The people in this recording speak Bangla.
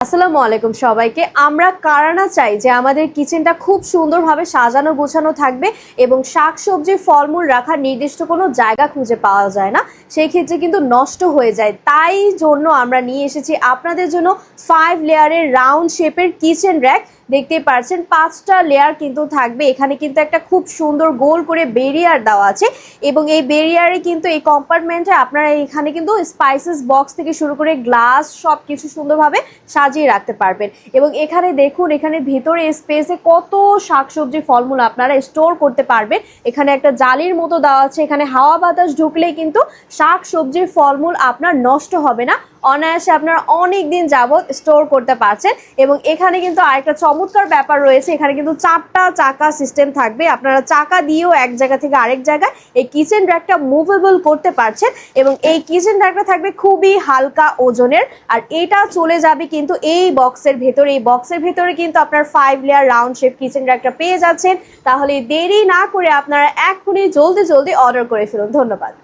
আসসালামু আলাইকুম সবাইকে। আমরা কারা না চাই যে আমাদের কিচেনটা খুব সুন্দরভাবে সাজানো গোছানো থাকবে এবং শাকসবজি ফলমূল রাখার নির্দিষ্ট কোনো জায়গা খুঁজে পাওয়া যায় না, সেই ক্ষেত্রে কিন্তু নষ্ট হয়ে যায়। তাই জন্য আমরা নিয়ে এসেছি আপনাদের জন্য 5 লেয়ারের রাউন্ড শেপের কিচেন র্যাক। দেখতেই পাচ্ছেন 5টা লেয়ার কিন্তু থাকবে। এখানে কিন্তু একটা খুব সুন্দর গোল করে বেরিয়ার দেওয়া আছে এবং এই বেরিয়ারে কিন্তু এই কম্পার্টমেন্টে আপনারা এখানে কিন্তু স্পাইসেস বক্স থেকে শুরু করে গ্লাস সব কিছু সুন্দরভাবে সাজিয়ে রাখতে পারবেন। এবং এখানে দেখুন, এখানে ভিতরে স্পেসে কত শাকসবজি ফলমূল আপনারা স্টোর করতে পারবেন। এখানে একটা জালির মতো দেওয়া আছে, এখানে হাওয়া বাতাস ঢুকলেই কিন্তু শাকসবজির ফলমূল আপনার নষ্ট হবে না, অনায়াসে আপনারা অনেক দিন যাবত স্টোর করতে পারছেন। এবং এখানে কিন্তু আরেকটা চমৎকার ব্যাপার রয়েছে, এখানে কিন্তু 4টা চাকা সিস্টেম থাকবে। আপনারা চাকা দিয়েও এক জায়গা থেকে আরেক জায়গায় এই কিচেন র্যাকটা মুভেবল করতে পারছেন এবং এই কিচেন র্যাকটা থাকবে খুবই হালকা ওজনের। আর এটা চলে যাবে কিন্তু এই বক্সের ভেতরে। এই বক্সের ভেতরে কিন্তু আপনার 5 লেয়ার রাউন্ড শেপ কিচেন র্যাকটা পেয়ে যাচ্ছেন। তাহলে দেরি না করে আপনারা এখনই জলদি অর্ডার করে ফেলুন। ধন্যবাদ।